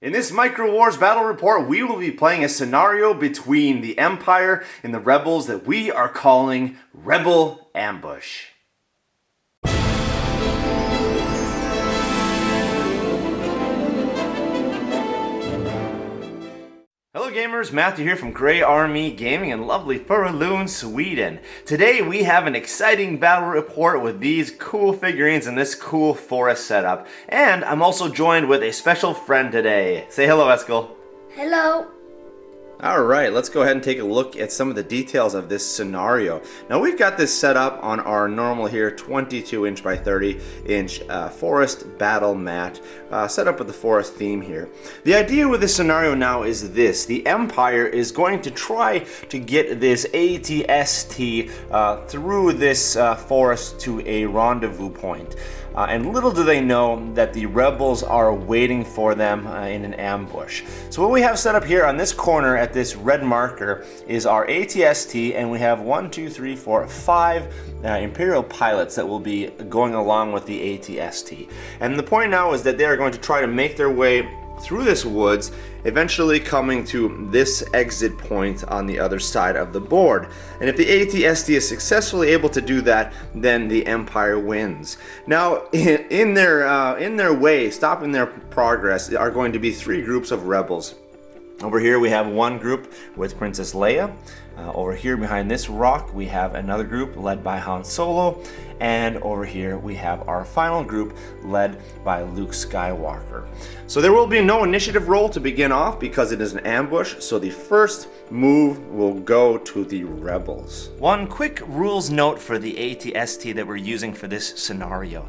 In this Micro Wars battle report, we will be playing a scenario between the Empire and the Rebels that we are calling Rebel Ambush. Hello gamers, Matthew here from Grey Army Gaming in lovely Furulund, Sweden. Today we have an exciting battle report with these cool figurines and this cool forest setup. And I'm also joined with a special friend today. Say hello, Eskil. Hello. Alright, let's go ahead and take a look at some of the details of this scenario. Now we've got this set up on our normal here 22 inch by 30 inch forest battle mat, set up with the forest theme here. The idea with this scenario now is this: the Empire is going to try to get this AT-ST through this forest to a rendezvous point. And little do they know that the Rebels are waiting for them in an ambush. So what we have set up here on this corner at this red marker is our AT-ST, and we have 5 Imperial Pilots that will be going along with the AT-ST. And the point now is that they are going to try to make their way through this woods, eventually coming to this exit point on the other side of the board. And if the AT-ST is successfully able to do that, then the Empire wins. Now, in their way, stopping their progress, are going to be 3 groups of rebels. Over here we have one group with Princess Leia. Over here behind this rock we have another group led by Han Solo. And over here we have our final group led by Luke Skywalker. So there will be no initiative roll to begin off because it is an ambush, so the first move will go to the Rebels. One quick rules note for the AT-ST that we're using for this scenario.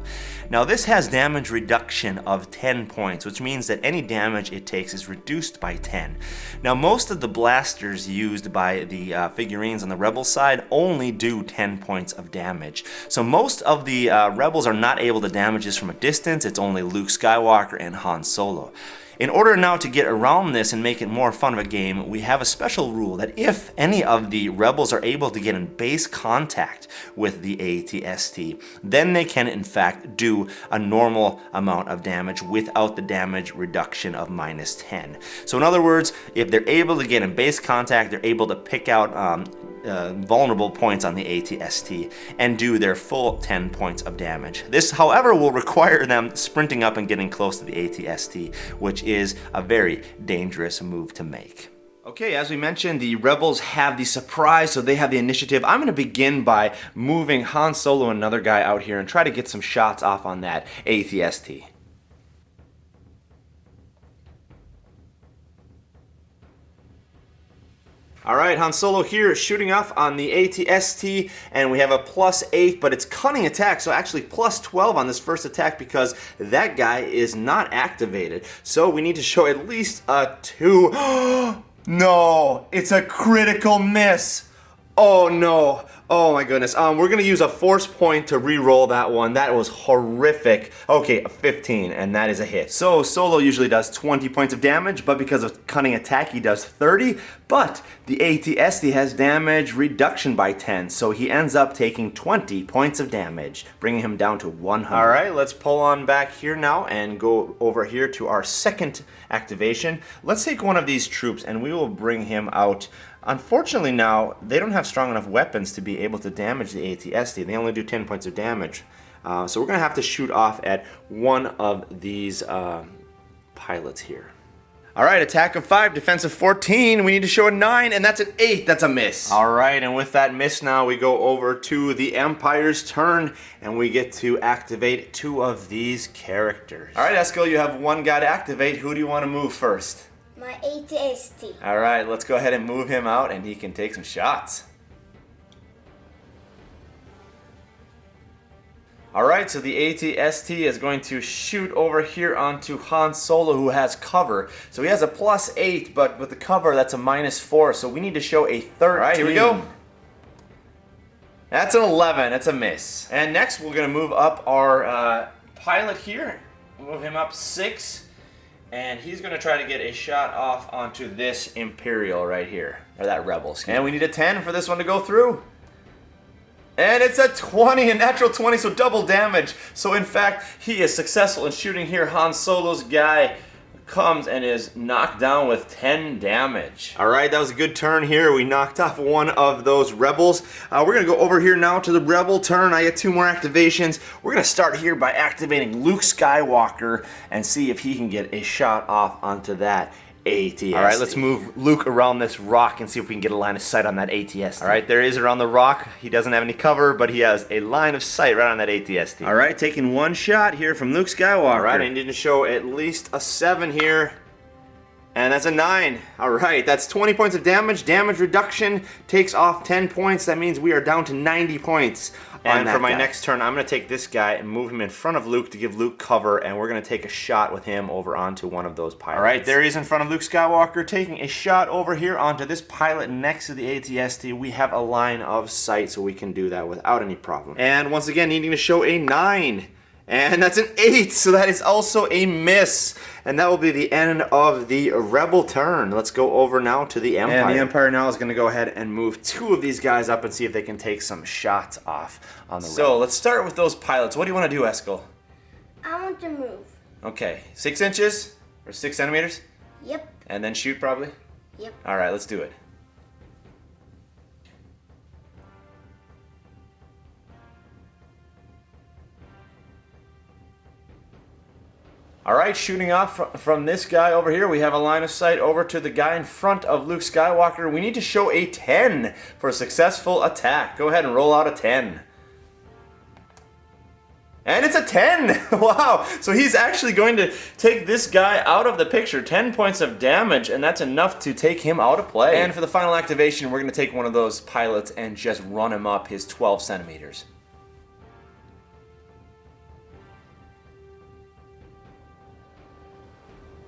Now this has damage reduction of 10 points, which means that any damage it takes is reduced by 10. Now most of the blasters used by the figurines on the Rebel side only do 10 points of damage. So most of the Rebels are not able to damage this from a distance. It's only Luke Skywalker and Han Solo. In order now to get around this and make it more fun of a game, we have a special rule that if any of the Rebels are able to get in base contact with the AT-ST, then they can in fact do a normal amount of damage without the damage reduction of -10. So in other words, if they're able to get in base contact, they're able to pick out vulnerable points on the AT-ST and do their full 10 points of damage. This, however, will require them sprinting up and getting close to the AT-ST, which is a very dangerous move to make. Okay, as we mentioned, the Rebels have the surprise, so they have the initiative. I'm going to begin by moving Han Solo and another guy out here and try to get some shots off on that AT-ST. Alright, Han Solo here shooting off on the AT-ST, and we have a +8, but it's cunning attack, so actually +12 on this first attack because that guy is not activated. So we need to show at least a 2. No, it's a critical miss. Oh no. Oh my goodness. We're going to use a force point to re-roll that one. That was horrific. Okay, a 15, and that is a hit. So Solo usually does 20 points of damage, but because of cunning attack, he does 30. But the AT-ST has damage reduction by 10, so he ends up taking 20 points of damage, bringing him down to 100. All right, let's pull on back here now and go over here to our second activation. Let's take one of these troops, and we will bring him out. Unfortunately now, they don't have strong enough weapons to be able to damage the AT-ST. They only do 10 points of damage. So we're going to have to shoot off at one of these pilots here. Alright, attack of 5, defense of 14. We need to show a 9, and that's an 8. That's a miss. Alright, and with that miss now, we go over to the Empire's turn, and we get to activate 2 of these characters. Alright, Eskil, you have one guy to activate. Who do you want to move first? My AT-ST. Alright, let's go ahead and move him out and he can take some shots. Alright, so the AT-ST is going to shoot over here onto Han Solo, who has cover. So he has a +8, but with the cover that's a -4, so we need to show a 13. Alright, here we go. That's an 11, that's a miss. And next we're going to move up our pilot here. Move him up 6. And he's going to try to get a shot off onto this Imperial right here. Or that Rebel. And we need a 10 for this one to go through. And it's a 20, a natural 20, so double damage. So in fact, he is successful in shooting here Han Solo's guy comes and is knocked down with 10 damage. All right, that was a good turn here. We knocked off one of those rebels. We're going to go over here now to the rebel turn. I get 2 more activations. We're going to start here by activating Luke Skywalker and see if he can get a shot off onto that AT-ST. All right, let's move Luke around this rock and see if we can get a line of sight on that AT-ST. All right, there he is around the rock. He doesn't have any cover, but he has a line of sight right on that AT-ST. All right, taking one shot here from Luke Skywalker. All right, I need to show at least a 7 here. And that's a 9. All right, that's 20 points of damage. Damage reduction takes off 10 points. That means we are down to 90 points. And for my next turn, I'm going to take this guy and move him in front of Luke to give Luke cover, and we're going to take a shot with him over onto one of those pilots. All right, there he is in front of Luke Skywalker, taking a shot over here onto this pilot next to the AT-ST. We have a line of sight, so we can do that without any problem. And once again, needing to show a 9. And that's an 8, so that is also a miss. And that will be the end of the Rebel turn. Let's go over now to the Empire. And the Empire now is going to go ahead and move 2 of these guys up and see if they can take some shots off on the Rebel. So let's start with those pilots. What do you want to do, Eskel? I want to move. Okay, 6 inches or 6 centimeters? Yep. And then shoot probably? Yep. All right, let's do it. All right, shooting off from this guy over here, we have a line of sight over to the guy in front of Luke Skywalker. We need to show a 10 for a successful attack. Go ahead and roll out a 10. And it's a 10! Wow! So he's actually going to take this guy out of the picture. 10 points of damage, and that's enough to take him out of play. And for the final activation, we're going to take one of those pilots and just run him up his 12 centimeters.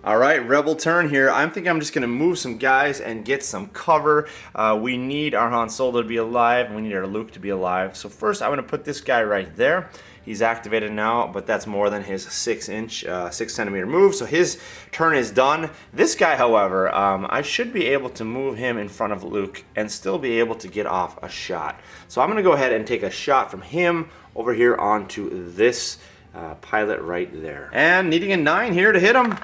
All right, Rebel turn here. I think I'm just going to move some guys and get some cover. We need our Han Solo to be alive, and we need our Luke to be alive. So first, I'm going to put this guy right there. He's activated now, but that's more than his 6 centimeter move, so his turn is done. This guy, however, I should be able to move him in front of Luke and still be able to get off a shot. So I'm going to go ahead and take a shot from him over here onto this pilot right there. And needing a 9 here to hit him.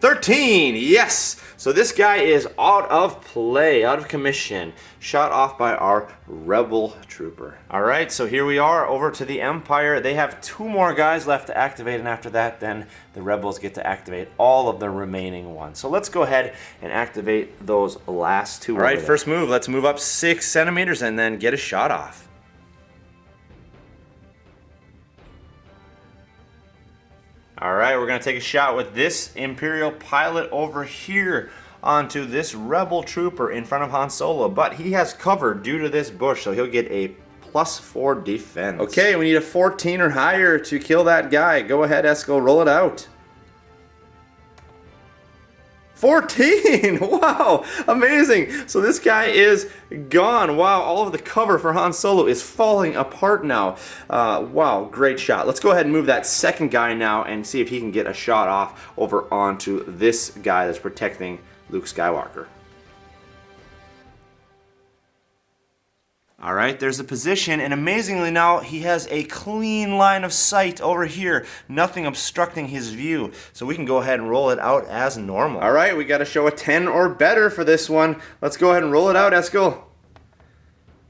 13, yes! So this guy is out of play, out of commission, shot off by our Rebel trooper. All right, so here we are over to the Empire. They have 2 more guys left to activate, and after that, then the Rebels get to activate all of the remaining ones. So let's go ahead and activate those last 2. All right, first move, let's move up 6 centimeters and then get a shot off. All right, we're going to take a shot with this Imperial pilot over here onto this Rebel trooper in front of Han Solo, but he has cover due to this bush, so he'll get a +4 defense. Okay, we need a 14 or higher to kill that guy. Go ahead, Eskel, roll it out. 14! Wow, amazing. So this guy is gone. Wow, all of the cover for Han Solo is falling apart now. Wow, great shot. Let's go ahead and move that second guy now and see if he can get a shot off over onto this guy that's protecting Luke Skywalker. All right, there's a position, and amazingly now, he has a clean line of sight over here, nothing obstructing his view, so we can go ahead and roll it out as normal. All right, we got to show a 10 or better for this one. Let's go ahead and roll it out, Eskel.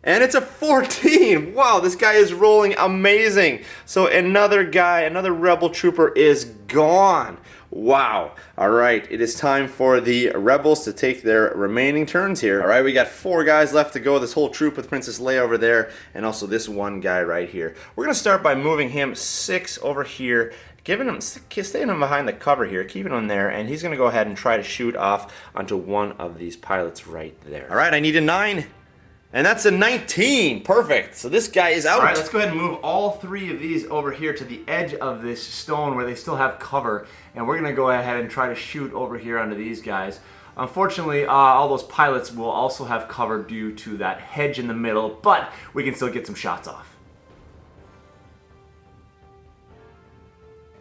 And it's a 14! Wow, this guy is rolling amazing. So another guy, another Rebel trooper is gone. Wow. All right, it is time for the Rebels to take their remaining turns here. All right, we got 4 guys left to go. This whole troop with Princess Leia over there, and also this one guy right here. We're going to start by moving him 6 over here, staying him behind the cover here, keeping him there, and he's going to go ahead and try to shoot off onto one of these pilots right there. All right, I need a 9. And that's a 19. Perfect. So this guy is out. All right, let's go ahead and move all 3 of these over here to the edge of this stone where they still have cover. And we're going to go ahead and try to shoot over here onto these guys. Unfortunately, all those pilots will also have cover due to that hedge in the middle, but we can still get some shots off.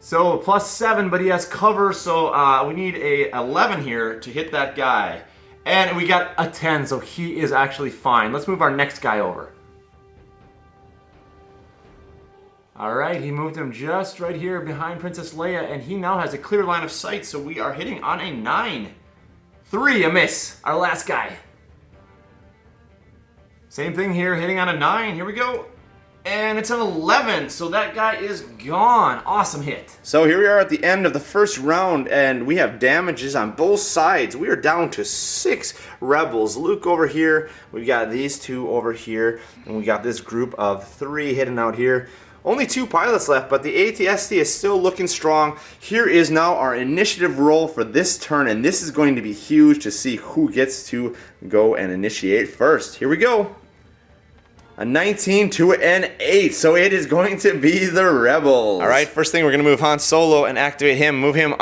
So +7, but he has cover, so we need a 11 here to hit that guy. And we got a 10, so he is actually fine. Let's move our next guy over. All right, he moved him just right here behind Princess Leia, and he now has a clear line of sight, so we are hitting on a 9. 3, a miss, our last guy. Same thing here, hitting on a 9, here we go. And it's an 11, so that guy is gone. Awesome hit. So here we are at the end of the first round, and we have damages on both sides. We are down to 6 rebels. Luke over here, we've got these 2 over here, and we got this group of 3 hidden out here. Only 2 pilots left, but the AT-ST is still looking strong. Here is now our initiative roll for this turn, and this is going to be huge to see who gets to go and initiate first. Here we go. A 19 to an 8, so it is going to be the Rebels. All right, first thing, we're going to move Han Solo and activate him. Move him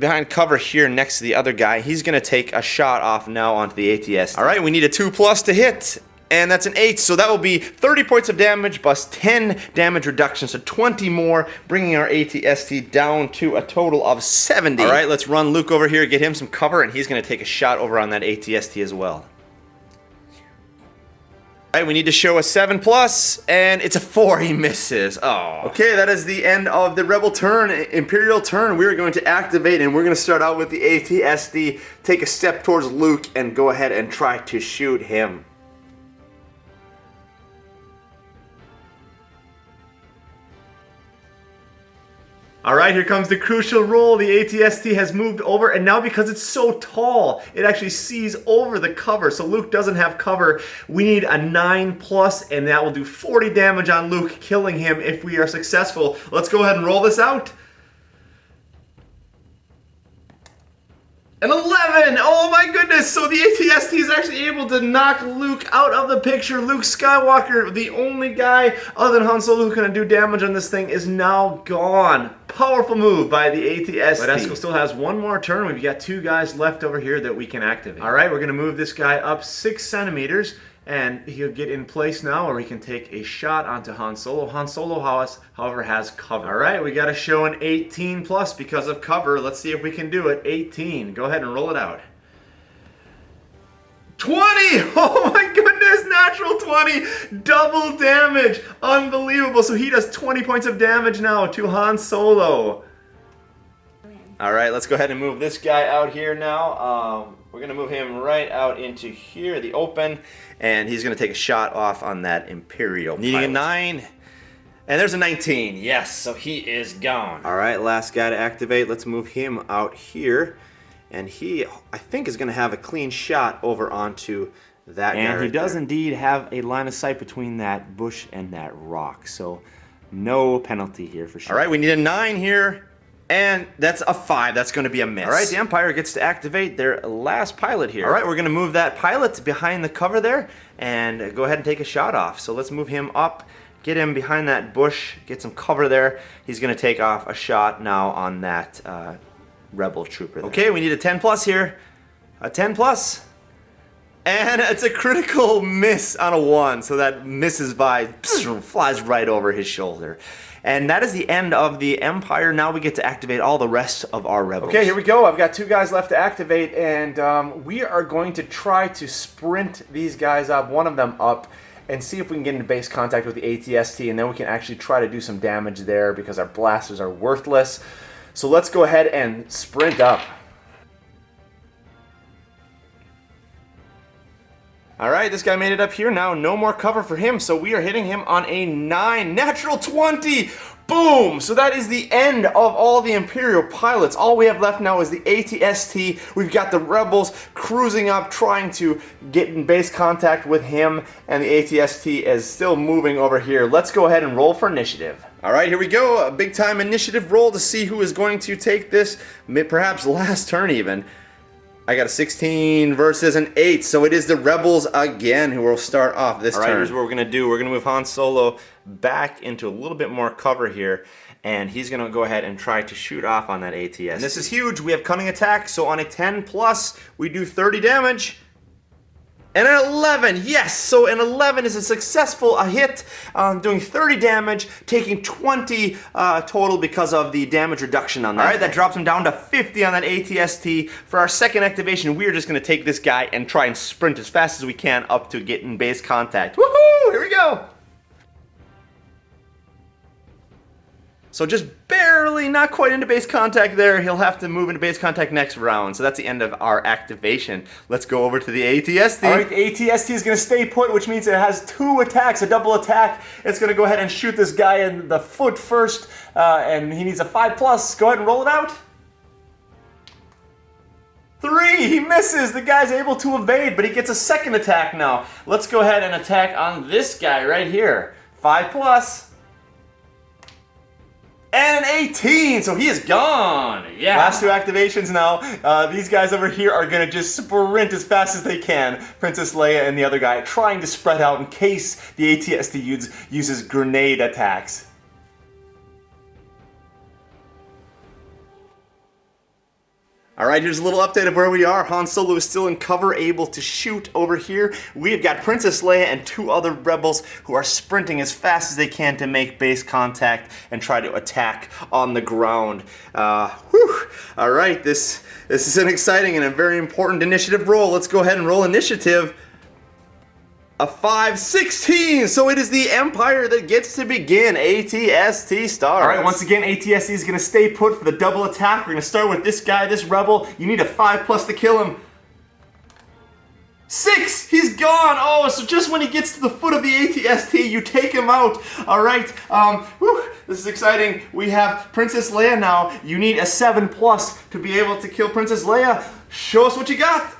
behind cover here next to the other guy. He's going to take a shot off now onto the AT-ST. All right, we need a 2+ to hit, and that's an 8, so that will be 30 points of damage plus 10 damage reduction, so 20 more, bringing our AT-ST down to a total of 70. All right, let's run Luke over here, get him some cover, and he's going to take a shot over on that AT-ST as well. All right, we need to show a 7+, and it's a 4. He misses. Oh. Okay, that is the end of the Rebel turn, Imperial turn. We are going to activate, and we're going to start out with the AT-ST. Take a step towards Luke and go ahead and try to shoot him. All right, here comes the crucial roll. The AT-ST has moved over, and now because it's so tall, it actually sees over the cover. So Luke doesn't have cover. We need a 9+, and that will do 40 damage on Luke, killing him if we are successful. Let's go ahead and roll this out. An 11! Oh my goodness! So the AT-ST is actually able to knock Luke out of the picture. Luke Skywalker, the only guy other than Han Solo who can do damage on this thing, is now gone. Powerful move by the AT-ST. But Esco still has one more turn. We've got 2 guys left over here that we can activate. All right, we're going to move this guy up 6 centimeters. And he'll get in place now, or he can take a shot onto Han Solo. Han Solo, however, has cover. All right, we got to show an 18+ because of cover. Let's see if we can do it. 18. Go ahead and roll it out. 20! Oh my goodness, natural 20! Double damage! Unbelievable. So he does 20 points of damage now to Han Solo. All right, let's go ahead and move this guy out here now. We're going to move him right out into here, the open, and he's going to take a shot off on that Imperial Pilot. Needing a 9, and there's a 19. Yes, so he is gone. All right, last guy to activate. Let's move him out here, and he, I think, is going to have a clean shot over onto that guy. And he does indeed have a line of sight between that bush and that rock, so no penalty here for sure. All right, we need a 9 here. And that's a 5. That's going to be a miss. All right, the Empire gets to activate their last pilot here. All right, we're going to move that pilot behind the cover there and go ahead and take a shot off. So let's move him up, get him behind that bush, get some cover there. He's going to take off a shot now on that Rebel trooper there. Okay, we need a 10+ here. A 10+. And it's a critical miss on a 1. So that misses by, flies right over his shoulder. And that is the end of the Empire. Now we get to activate all the rest of our Rebels. Okay, here we go. I've got 2 guys left to activate, and we are going to try to sprint these guys up, one of them up, and see if we can get into base contact with the AT-ST, and then we can actually try to do some damage there because our blasters are worthless. So let's go ahead and sprint up. All right, this guy made it up here now. No more cover for him, so we are hitting him on a 9. Natural 20! Boom! So that is the end of all the Imperial pilots. All we have left now is the AT-ST. We've got the Rebels cruising up, trying to get in base contact with him, and the AT-ST is still moving over here. Let's go ahead and roll for initiative. All right, here we go. A big-time initiative roll to see who is going to take this, perhaps last turn even. I got a 16 versus an 8, so it is the Rebels again who will start off this turn. All right, here's what we're going to do. We're going to move Han Solo back into a little bit more cover here, and he's going to go ahead and try to shoot off on that AT-ST. And this is huge. We have Cunning Attack, so on a 10+, we do 30 damage. And an 11, yes, so an 11 is a successful hit, doing 30 damage, taking 20 total because of the damage reduction on that. All right, that drops him down to 50 on that AT-ST. For our second activation, we're just going to take this guy and try and sprint as fast as we can up to get in base contact. Woohoo! Here we go! So just barely, not quite into base contact there. He'll have to move into base contact next round. So that's the end of our activation. Let's go over to the AT-ST. All right, the AT-ST is going to stay put, which means it has 2 attacks, a double attack. It's going to go ahead and shoot this guy in the foot first, and he needs a 5+. Go ahead and roll it out. 3, he misses. The guy's able to evade, but he gets a second attack now. Let's go ahead and attack on this guy right here. 5+. And an 18, so he is gone. Yeah. Last 2 activations now. These guys over here are gonna just sprint as fast as they can. Princess Leia and the other guy trying to spread out in case the AT-ST uses grenade attacks. Alright, here's a little update of where we are. Han Solo is still in cover, able to shoot over here. We've got Princess Leia and 2 other rebels who are sprinting as fast as they can to make base contact and try to attack on the ground. Alright, this is an exciting and a very important initiative roll. Let's go ahead and roll initiative. A 5-16, so it is the Empire that gets to begin. AT-ST stars. All right, once again, AT-ST is going to stay put for the double attack. We're going to start with this guy, this rebel. You need a 5+ to kill him. 6, he's gone. Oh, so just when he gets to the foot of the AT-ST, you take him out. All right, this is exciting. We have Princess Leia now. You need a 7+ to be able to kill Princess Leia. Show us what you got.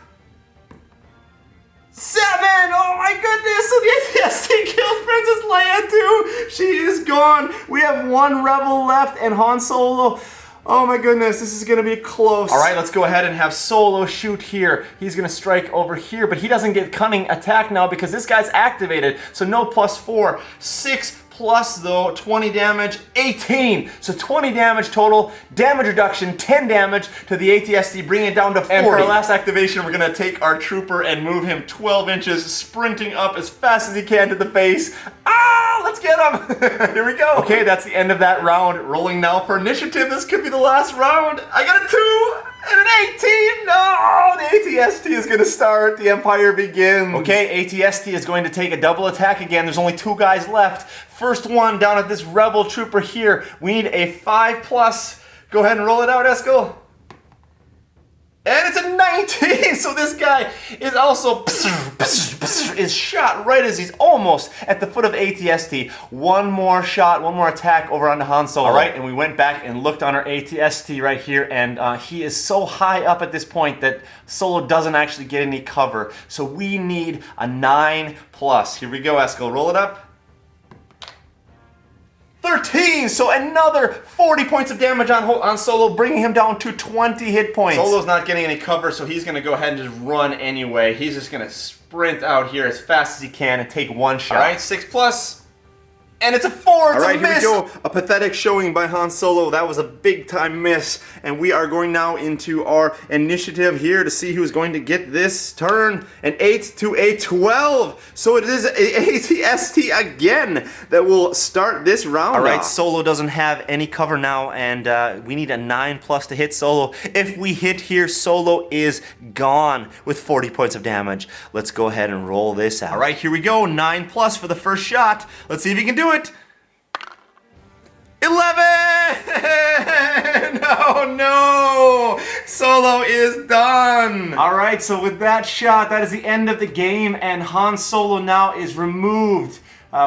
7! Oh my goodness! So the AT-ST killed Princess Leia too! She is gone! We have 1 rebel left and Han Solo. Oh my goodness, this is gonna be close. Alright, let's go ahead and have Solo shoot here. He's gonna strike over here, but he doesn't get cunning attack now because this guy's activated. So no +4. 6+ though, 20 damage, 18. So 20 damage total, damage reduction, 10 damage to the AT-ST, bringing it down to 40. And for our last activation, we're gonna take our trooper and move him 12 inches, sprinting up as fast as he can to the base. Let's get him! Here we go. Okay, that's the end of that round. Rolling now for initiative. This could be the last round. I got a 2 and an 18. No, the AT-ST is gonna start. The Empire begins. Okay, AT-ST is going to take a double attack again. There's only 2 guys left. First one down at this rebel trooper here. We need a 5+. Go ahead and roll it out, Eskel. And it's a 19, so this guy is also is shot right as he's almost at the foot of AT-ST. One more shot, one more attack over onto Han Solo. All right, and we went back and looked on our AT-ST right here, and he is so high up at this point that Solo doesn't actually get any cover. So we need a 9+. Here we go, Eskel, roll it up. 13, so another 40 points of damage on Solo, bringing him down to 20 hit points. Solo's not getting any cover, so he's going to go ahead and just run anyway. He's just going to sprint out here as fast as he can and take 1 shot. All right, 6+. And it's a 4, it's a miss! Here we go, a pathetic showing by Han Solo. That was a big time miss. And we are going now into our initiative here to see who's going to get this turn. An 8 to a 12. So it is AT-ST again that will start this round. All right, Solo doesn't have any cover now, and we need a 9+ to hit Solo. If we hit here, Solo is gone with 40 points of damage. Let's go ahead and roll this out. All right, here we go, 9+ for the first shot. Let's see if he can do it. 11! Oh no! Solo is done! Alright, so with that shot, that is the end of the game, and Han Solo now is removed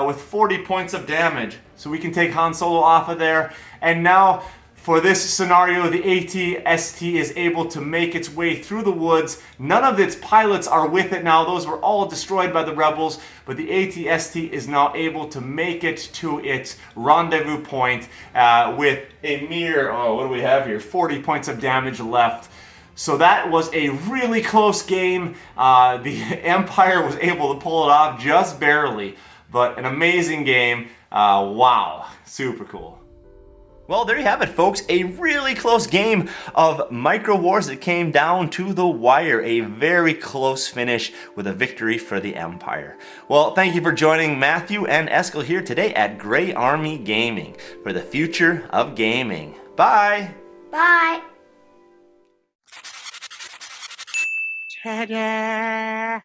with 40 points of damage. So we can take Han Solo off of there, and now for this scenario, the AT-ST is able to make its way through the woods. None of its pilots are with it now. Those were all destroyed by the rebels, but the AT-ST is now able to make it to its rendezvous point with a mere, what do we have here? 40 points of damage left. So that was a really close game. The Empire was able to pull it off just barely, but an amazing game. Wow, super cool. Well, there you have it, folks. A really close game of Micro Wars that came down to the wire. A very close finish with a victory for the Empire. Well, thank you for joining Matthew and Eskel here today at Grey Army Gaming for the future of gaming. Bye. Bye. Ta-da!